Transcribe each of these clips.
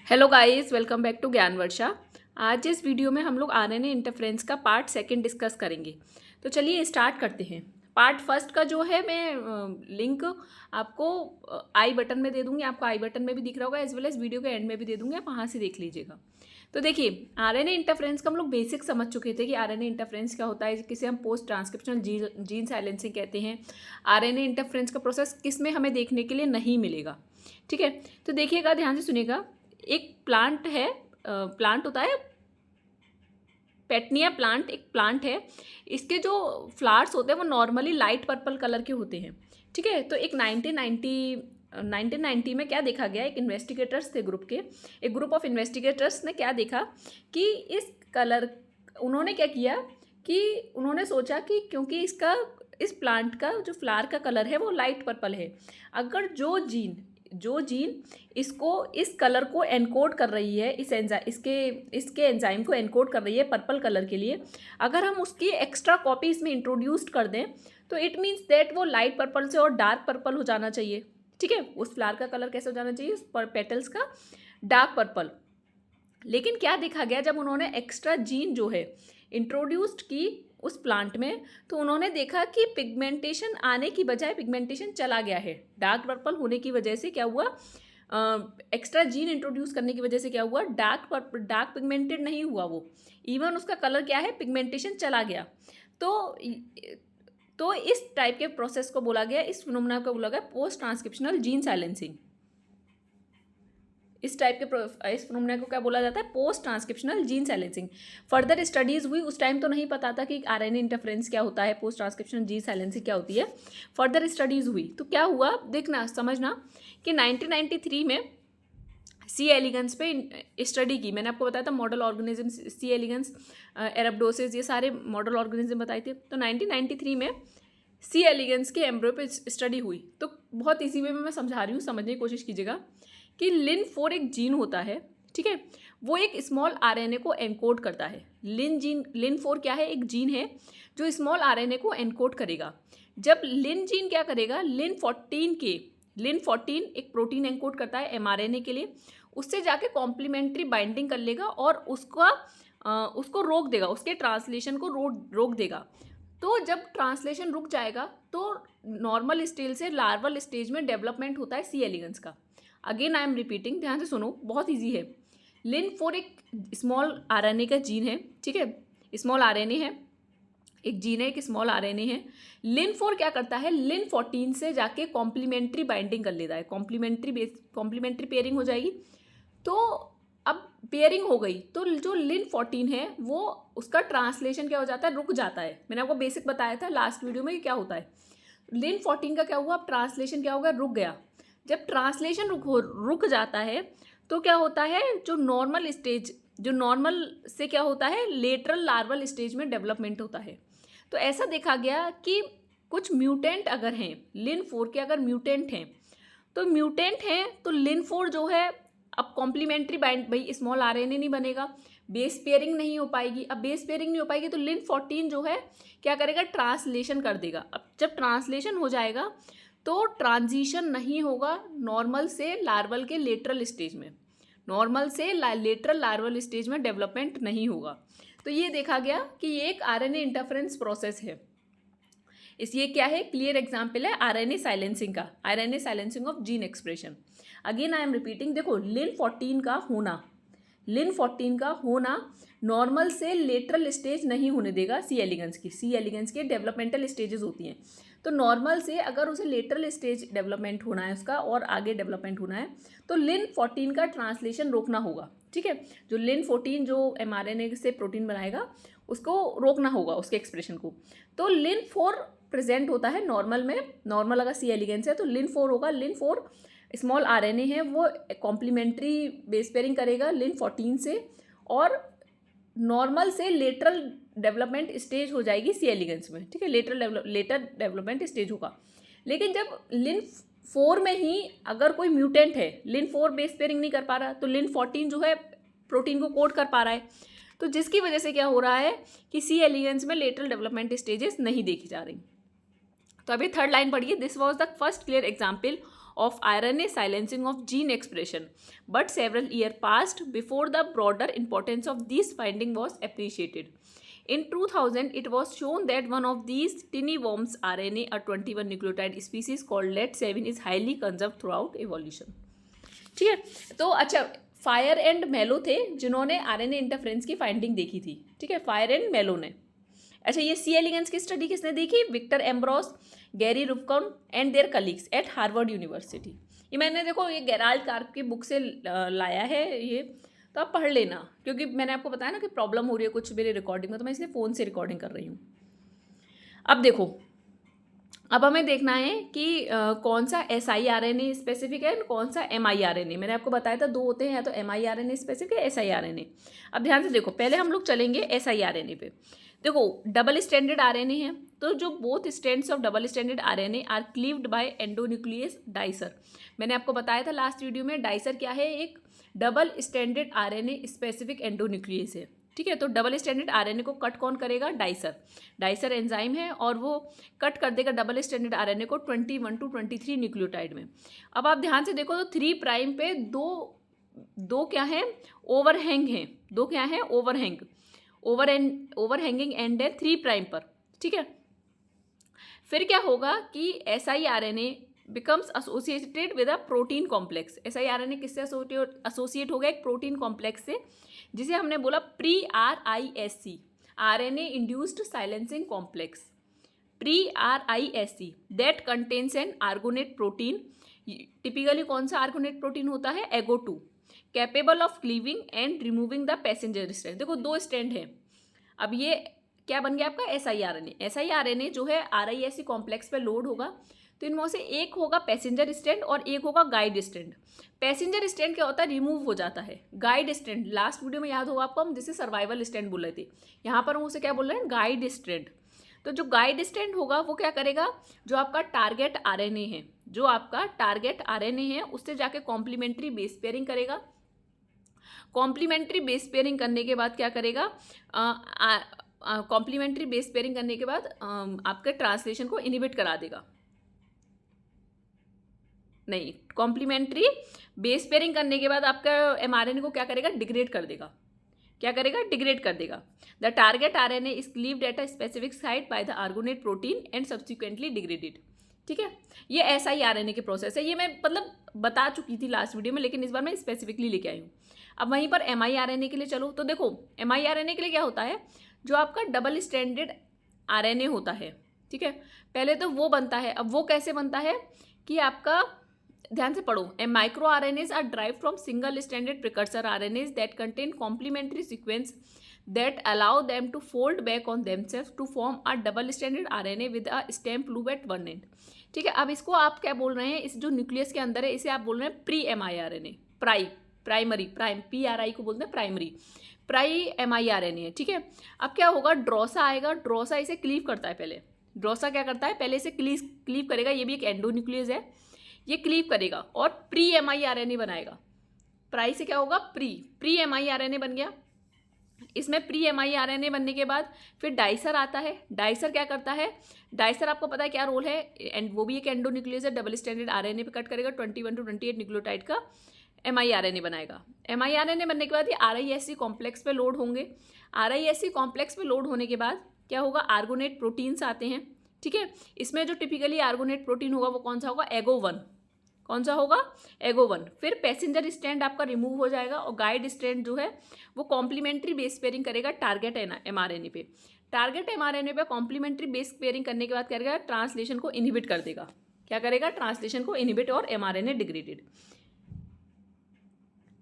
Hello guys, welcome back to Gyan Varsha. आज इस video में हम लोग आरएनए इंटरफेरेंस का पार्ट सेकंड डिस्कस करेंगे। तो चलिए स्टार्ट करते हैं। पार्ट फर्स्ट का जो है मैं लिंक आपको आई बटन में दे दूंगी, आपको आई बटन में भी दिख रहा होगा, एज वेल एज वीडियो के एंड में भी दे दूंगी, आप वहाँ से देख लीजिएगा। तो देखिए, आरएनए इंटरफेरेंस का हम लोग बेसिक समझ चुके थे कि आरएनए इंटरफेरेंस क्या होता है, किसे हम पोस्ट ट्रांसक्रिप्शनल जीन साइलेंसिंग कहते हैं। आरएनए इंटरफेरेंस का प्रोसेस किस में हमें देखने के लिए नहीं मिलेगा, ठीक है। तो देखिएगा, ध्यान से सुनिएगा। एक प्लांट है, प्लांट होता है पेटनिया प्लांट, एक प्लांट है। इसके जो फ्लावर्स होते हैं वो नॉर्मली लाइट पर्पल कलर के होते हैं, ठीक है। तो एक 1990 में क्या देखा गया, एक इन्वेस्टिगेटर्स थे ग्रुप के, एक ग्रुप ऑफ इन्वेस्टिगेटर्स ने क्या देखा कि इस कलर, उन्होंने क्या किया कि उन्होंने सोचा कि क्योंकि इस प्लांट का जो फ्लावर का कलर है वो लाइट पर्पल है, अगर जो जीन इसको इस कलर को एनकोड कर रही है, इसके एंजाइम को एनकोड कर रही है पर्पल कलर के लिए, अगर हम उसकी एक्स्ट्रा कॉपी इसमें इंट्रोड्यूस्ड कर दें तो इट मीन्स दैट वो लाइट पर्पल से और डार्क पर्पल हो जाना चाहिए, ठीक है। उस फ्लावर का कलर कैसे हो जाना चाहिए, उस पेटल्स का डार्क पर्पल। लेकिन क्या देखा गया, जब उन्होंने एक्स्ट्रा जीन जो है इंट्रोड्यूस्ड की उस प्लांट में, तो उन्होंने देखा कि पिगमेंटेशन आने की बजाय पिगमेंटेशन चला गया है। डार्क पर्पल होने की वजह से क्या हुआ, एक्स्ट्रा जीन इंट्रोड्यूस करने की वजह से क्या हुआ, डार्क पिगमेंटेड नहीं हुआ वो, इवन उसका कलर क्या है, पिगमेंटेशन चला गया। तो इस टाइप के प्रोसेस को बोला गया, इस फिनोमेना को बोला गया पोस्ट ट्रांसक्रिप्शनल जीन साइलेंसिंग। इस टाइप के इस फिनोमेना को क्या बोला जाता है, post transcriptional gene silencing. Further studies हुई, उस टाइम तो नहीं पता था कि आरएनए इंटरफेरेंस क्या होता है, पोस्ट ट्रांसक्रिप्शनल जीन साइलेंसिंग क्या होती है। फर्दर स्टडीज़ हुई तो क्या हुआ, देखना समझना कि 1993 में सी एलिगन्स पे स्टडी की। मैंने आपको बताया था मॉडल ऑर्गेनिज्म, सी एलिगन्स, एरबडोसिस, ये सारे मॉडल ऑर्गेनिज्म बताए थे। तो 1993 में सी एलिगन्स के एम्ब्रियो पे स्टडी हुई। तो बहुत इजी वे में मैं समझा रही हूँ, समझने की कोशिश कीजिएगा कि लिन4 एक जीन होता है, ठीक है। वो एक स्मॉल आरएनए को एनकोड करता है। लिन4 क्या है, एक जीन है जो स्मॉल आरएनए को एनकोड करेगा। जब लिन जीन क्या करेगा, लिन14 एक प्रोटीन एनकोड करता है एमआरएनए के लिए, उससे जाके कॉम्प्लीमेंट्री बाइंडिंग कर लेगा और उसको रोक देगा, उसके ट्रांसलेशन को रोक देगा। तो जब ट्रांसलेशन रुक जाएगा तो नॉर्मल स्टेज से लार्वल स्टेज में डेवलपमेंट होता है सी एलिगन्स का। अगेन आई एम रिपीटिंग, ध्यान से सुनो, बहुत ईजी है। लिन4 एक स्मॉल आरएनए का जीन है, ठीक है, स्मॉल आरएनए है, एक जीन है, एक स्मॉल आरएनए है। लिन4 क्या करता है, लिन14 से जाके कॉम्प्लीमेंट्री बाइंडिंग कर लेता है, कॉम्प्लीमेंट्री पेयरिंग हो जाएगी। तो अब पेयरिंग हो गई तो जो लिन14 है वो उसका ट्रांसलेशन क्या हो जाता है, रुक जाता है। मैंने आपको बेसिक बताया था लास्ट वीडियो में कि क्या होता है। लिन14 का क्या हुआ, अब ट्रांसलेशन क्या होगा, रुक गया। जब ट्रांसलेशन रुक जाता है तो क्या होता है, जो नॉर्मल से क्या होता है, लेटरल लार्वल स्टेज में डेवलपमेंट होता है। तो ऐसा देखा गया कि कुछ म्यूटेंट अगर हैं, लिन4 के अगर म्यूटेंट हैं तो लिन4 जो है, अब कॉम्प्लीमेंट्री बाइंड, भाई स्मॉल आरएनए नहीं बनेगा, बेस पेयरिंग नहीं हो पाएगी। अब बेस पेयरिंग नहीं हो पाएगी तो लिन14 जो है क्या करेगा, ट्रांसलेशन कर देगा। अब जब ट्रांसलेशन हो जाएगा तो ट्रांजिशन नहीं होगा नॉर्मल से लार्वल के लेटरल स्टेज में, नॉर्मल से लेटरल लार्वल स्टेज में डेवलपमेंट नहीं होगा। तो ये देखा गया कि ये एक आरएनए इंटरफेरेंस प्रोसेस है। ये क्या है, क्लियर एग्जाम्पल है आरएनए साइलेंसिंग का, RNA silencing of gene expression. Again I am repeating, देखो लिन14 का होना नॉर्मल से लेटरल स्टेज नहीं होने देगा सी एलिगन्स की डेवलपमेंटल स्टेजेस होती हैं। तो नॉर्मल से अगर उसे लेटरल स्टेज डेवलपमेंट होना है उसका और आगे डेवलपमेंट होना है तो लिन14 का ट्रांसलेशन रोकना होगा, ठीक है। जो लिन14 जो एमआरएनए से प्रोटीन बनाएगा उसको रोकना होगा, उसके एक्सप्रेशन को। तो लिन4 प्रेजेंट होता है नॉर्मल में, नॉर्मल अगर सी एलिगेंस है तो लिन4 होगा। लिन4 स्मॉल आरएनए है, वो कॉम्प्लीमेंट्री बेस पेयरिंग करेगा लिन14 से और नॉर्मल से लेटरल डेवलपमेंट स्टेज हो जाएगी सी एलिगेंस में, ठीक है, लेटर डेवलपमेंट स्टेज होगा। लेकिन जब लिन4 में ही अगर कोई म्यूटेंट है, लिन4 बेस पेयरिंग नहीं कर पा रहा तो लिन14 जो है प्रोटीन को कोड कर पा रहा है, तो जिसकी वजह से क्या हो रहा है कि सी एलिगेंस में लेटरल डेवलपमेंट स्टेजेस नहीं देखी जा रही। तो अभी थर्ड लाइन पढ़िए, this was the first clear example of RNA silencing of gene expression, but several years passed before the broader importance of this finding was appreciated. In 2000, it was shown that one of these tiny worms RNA, a 21 nucleotide species called LET7, is highly conserved throughout evolution. ठीक है, तो अच्छा, fire and मेलो थे जिन्होंने RNA interference की finding देखी थी. ठीक है, फायर एंड मेलो ने. अच्छा, ये सी एलिगेंस की स्टडी किसने देखी? Victor Ambros, Gary Ruvkun and their colleagues at Harvard University. ये मैंने देखो ये गेराल्ड कार्प की बुक से लाया है ये, तो आप पढ़ लेना, क्योंकि मैंने आपको बताया ना कि प्रॉब्लम हो रही है कुछ मेरी रिकॉर्डिंग में, तो मैं इसलिए फ़ोन से रिकॉर्डिंग कर रही हूँ. अब देखो, अब हमें देखना है कि कौन सा siRNA स्पेसिफिक है, कौन सा miRNA. मैंने आपको बताया था दो होते हैं, या तो miRNA स्पेसिफिक है siRNA. अब ध्यान से देखो, पहले हम लोग चलेंगे siRNA पे. देखो, डबल स्टैंडर्ड RNA है, तो जो both strands of double standard RNA are cleaved by endonuclease dicer. मैंने आपको बताया था लास्ट वीडियो में, डाइसर क्या है? एक double standard RNA specific endonuclease है. ठीक है, तो डबल स्टैंडर्ड RNA को कट कौन करेगा? डाइसर. डाइसर एंजाइम है और वो कट कर देगा डबल स्टैंडर्ड RNA को 21 to 23 न्यूक्लियोटाइड में. अब आप ध्यान से देखो तो 3 प्राइम पे दो क्या है? ओवरहैंग है. दो क्या है? ओवरहैंगिंग एंड है 3 प्राइम पर. ठीक है, फिर क्या होगा कि siRNA becomes associated with a protein complex. siRNA किससे एसोसिएट होगा? एक प्रोटीन कॉम्प्लेक्स से, जिसे हमने बोला pre-RISC, RNA induced silencing complex. pre-RISC that contains an argonaute protein. Typically कौन सा आर्गोनेट प्रोटीन होता है? AGO2, capable of cleaving and removing the passenger strand. देखो, 2 स्ट्रैंड है. अब ये क्या बन गया आपका? siRNA. siRNA जो है RISC कॉम्प्लेक्स पे लोड होगा, तो इनमें से एक होगा पैसेंजर स्ट्रैंड और एक होगा गाइड स्ट्रैंड. पैसेंजर स्ट्रैंड क्या होता है? रिमूव हो जाता है. गाइड स्ट्रैंड लास्ट वीडियो में याद होगा आपको, हम जिसे सर्वाइवल स्ट्रैंड बोल रहे थे, यहाँ पर हम उसे क्या बोल रहे हैं? Guide strand. तो जो गाइड स्ट्रैंड होगा वो क्या करेगा? जो आपका टारगेट RNA है, उससे जाके कॉम्प्लीमेंट्री बेस पेयरिंग करेगा. कॉम्प्लीमेंट्री बेस पेयरिंग करने के बाद क्या करेगा? कॉम्प्लीमेंट्री बेस पेयरिंग करने के बाद आपके ट्रांसलेशन को इनहिबिट करा देगा. नहीं, कॉम्प्लीमेंट्री बेस पेयरिंग करने के बाद आपका mRNA को क्या करेगा? डिग्रेड कर देगा. क्या करेगा? डिग्रेड कर देगा. The target RNA is cleaved at a specific site by the argonaute protein and subsequently degraded. ठीक है, ये siRNA के प्रोसेस है. ये मैं मतलब बता चुकी थी लास्ट वीडियो में, लेकिन इस बार मैं स्पेसिफिकली लेके आई हूँ. अब वहीं पर miRNA के लिए चलो, तो देखो miRNA के लिए क्या होता है? जो आपका डबल स्टैंडर्ड RNA होता है. ठीक है, पहले तो वो बनता है. अब वो कैसे बनता है कि आपका ध्यान से पढ़ो. Micro RNAs are drive from single standard precursor RNAs that contain complementary sequence that allow them to fold back on themselves to form a double stranded RNA with a stamp loop at one end. ठीक है, अब इसको आप क्या बोल रहे हैं? इस जो न्यूक्लियस के अंदर है, इसे आप बोल रहे हैं प्री miRNA. प्राइमरी PRI को बोलते हैं प्राइमरी miRNA है. ठीक है, अब क्या होगा? ड्रोसा आएगा. ड्रोसा इसे क्लीव करता है. पहले ड्रोसा क्या करता है? पहले इसे क्लीव करेगा. ये भी एक एंडोन्यूक्लियस है, ये क्लीव करेगा और प्री miRNA बनाएगा. प्राई से क्या होगा? प्री miRNA बन गया. इसमें प्री miRNA बनने के बाद फिर डाइसर आता है. डाइसर क्या करता है? डाइसर आपको पता है क्या रोल है? एंड वो भी एक एंडोन्यूक्लियस है. डबल स्टैंडर्ड RNA पे कट करेगा. 21 to 28 न्यूक्लियोटाइड का miRNA बनाएगा. miRNA बनने के बाद ये RISC कॉम्प्लेक्स पे लोड होंगे. RISC कॉम्प्लेक्स पे लोड होने के बाद क्या होगा? आर्गोनेट प्रोटीन्स आते हैं. ठीक है, इसमें जो टिपिकली आर्गोनेट प्रोटीन होगा वो कौन सा होगा? AGO1. कौन सा होगा? AGO1. फिर पैसेंजर स्ट्रैंड आपका रिमूव हो जाएगा और गाइड स्ट्रैंड जो है वो कॉम्प्लीमेंट्री बेस पेयरिंग करेगा टारगेट mRNA पे. टारगेट mRNA पे कॉम्प्लीमेंट्री बेस पेयरिंग करने के बाद क्या करेगा? ट्रांसलेशन को इनहिबिट कर देगा. क्या करेगा? ट्रांसलेशन को इनहिबिट और mRNA डिग्रेडेड.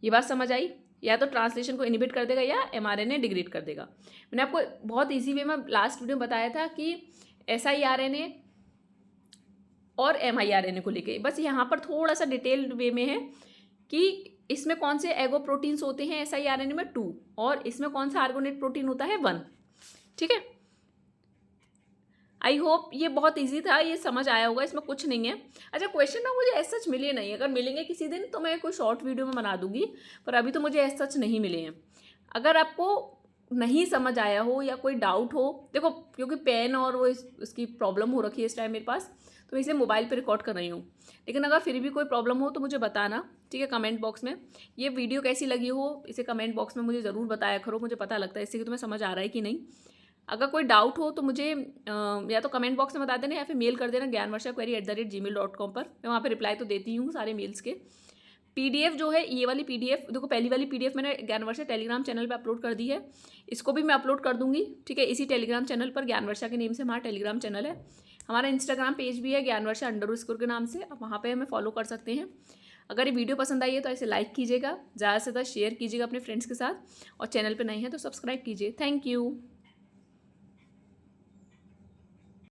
ये बात समझ आई? या तो ट्रांसलेशन को इनहिबिट कर देगा या mRNA डिग्रेड कर देगा. मैंने आपको बहुत ईजी वे में लास्ट वीडियो में बताया था कि siRNA और miRNA को लेके, बस यहाँ पर थोड़ा सा डिटेल्ड वे में है कि इसमें कौन से एगो प्रोटीन्स होते हैं siRNA में? 2. और इसमें कौन सा आर्गोनेट प्रोटीन होता है? 1. ठीक है, आई होप ये बहुत इजी था, ये समझ आया होगा, इसमें कुछ नहीं है. अच्छा, क्वेश्चन ना मुझे ऐसा सच मिले नहीं. अगर मिलेंगे किसी दिन तो मैं कोई शॉर्ट वीडियो में बना दूंगी, पर अभी तो मुझे ऐसा सच नहीं मिले हैं. अगर आपको नहीं समझ आया हो या कोई डाउट हो, देखो क्योंकि पेन और वो इसकी प्रॉब्लम हो रखी है इस टाइम मेरे पास, तो मैं इसलिए मोबाइल पे रिकॉर्ड कर रही हूँ। लेकिन अगर फिर भी कोई प्रॉब्लम हो तो मुझे बताना, ठीक है, कमेंट बॉक्स में। ये वीडियो कैसी लगी हो इसे कमेंट बॉक्स में मुझे ज़रूर बताया करो, मुझे पता लगता है इससे कि तुम्हें समझ आ रहा है कि नहीं। अगर कोई डाउट हो तो मुझे या तो कमेंट बॉक्स में बता देना या फिर मेल कर देना gyanvarshaquery@gmail.com पर। मैं वहाँ पे रिप्लाई तो देती हूँ सारे मेल्स के। पीडीएफ जो है, ये वाली पीडीएफ देखो, पहली वाली पीडीएफ मैंने ज्ञानवर्षा टेलीग्राम चैनल पे अपलोड कर दी है, इसको भी मैं अपलोड कर दूंगी, ठीक है, इसी टेलीग्राम चैनल पर। ज्ञानवर्षा के नेम से हमारा टेलीग्राम चैनल है। हमारा इंस्टाग्राम पेज भी है ज्ञानवर्षा__ के नाम से, आप वहाँ पे हमें फॉलो कर सकते हैं। अगर ये वीडियो पसंद आई है तो इसे लाइक कीजिएगा, ज़्यादा से ज़्यादा शेयर कीजिएगा अपने फ्रेंड्स के साथ, और चैनल पर नए हैं तो सब्सक्राइब कीजिए। Thank you.